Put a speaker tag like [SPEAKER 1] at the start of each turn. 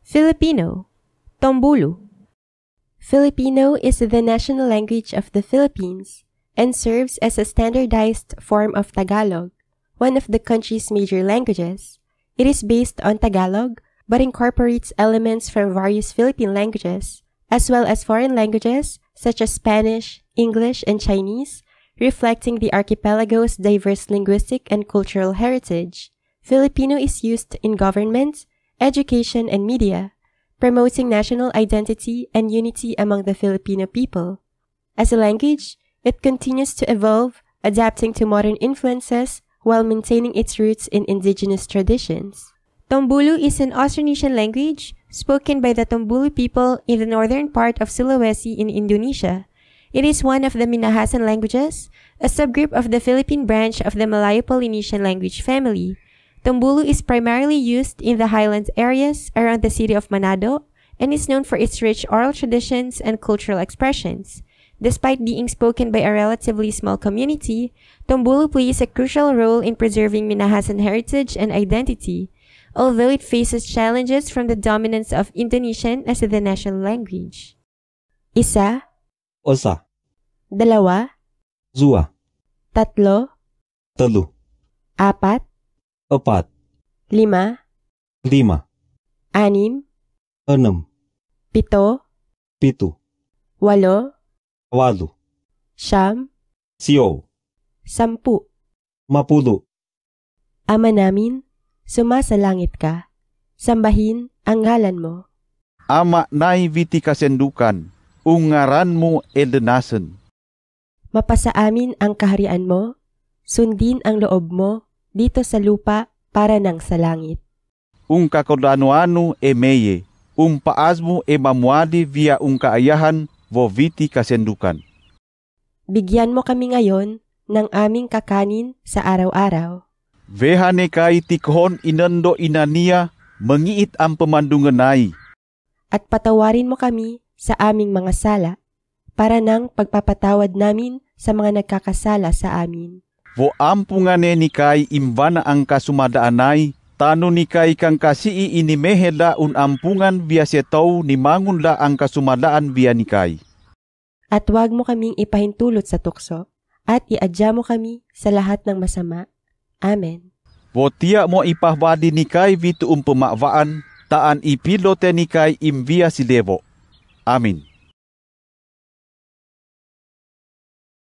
[SPEAKER 1] Filipino, Tombulu. Filipino is the national language of the Philippines and serves as a standardized form of Tagalog, one of the country's major languages. It is based on Tagalog but incorporates elements from various Philippine languages, as well as foreign languages such as Spanish, English, and Chinese, reflecting the archipelago's diverse linguistic and cultural heritage. Filipino is used in government, education, and media, promoting national identity and unity among the Filipino people. As a language, it continues to evolve, adapting to modern influences while maintaining its roots in indigenous traditions. Tombulu is an Austronesian language spoken by the Tombulu people in the northern part of Sulawesi in Indonesia. It is one of the Minahasan languages, a subgroup of the Philippine branch of the Malayo-Polynesian language family. Tombulu is primarily used in the highlands areas around the city of Manado and is known for its rich oral traditions and cultural expressions. Despite being spoken by a relatively small community, Tombulu plays a crucial role in preserving Minahasan heritage and identity, although it faces challenges from the dominance of Indonesian as the national language. Isa,
[SPEAKER 2] Osa,
[SPEAKER 1] dalawa,
[SPEAKER 2] Zua,
[SPEAKER 1] tatlo,
[SPEAKER 2] Telu,
[SPEAKER 1] apat,
[SPEAKER 2] Epat,
[SPEAKER 1] lima,
[SPEAKER 2] Lima,
[SPEAKER 1] anim,
[SPEAKER 2] Enam,
[SPEAKER 1] pito,
[SPEAKER 2] Pitu,
[SPEAKER 1] walo,
[SPEAKER 2] Walu,
[SPEAKER 1] siyam,
[SPEAKER 2] Sio,
[SPEAKER 1] sampu.
[SPEAKER 2] Mapulu.
[SPEAKER 1] Ama namin, sumasalangit ka. Sambahin ang ngalan mo.
[SPEAKER 3] Ama nay viti kasendukan, ungaran mo edenasen.
[SPEAKER 1] Mapasa amin ang kaharian mo, sundin ang loob mo dito sa lupa para nang sa langit.
[SPEAKER 3] Kakodano-ano meye, paas mo mamuadi via kaayahan vo viti kasendukan.
[SPEAKER 1] Bigyan mo kami ngayon ng aming kakanin sa araw-araw.
[SPEAKER 3] Vehane kay tikhon inando inania, mengiit ang pemandunganay.
[SPEAKER 1] At patawarin mo kami sa aming mga sala, para nang pagpapatawad namin sa mga nagkakasala sa amin.
[SPEAKER 3] Vo ampungane ni kay imbana ang kasumadaanay, tano ni kay kang kasii inimehela ampungan via setaw ni mangunla ang kasumadaan via ni kay.
[SPEAKER 1] At huwag mo kaming ipahintulot sa tukso, at iadya mo kami sa lahat ng masama. Amen.
[SPEAKER 3] Vo tiya mo ipahbadi ni kay vitu pemavaan, taan ipilote ni kay imvia si Devo. Amin.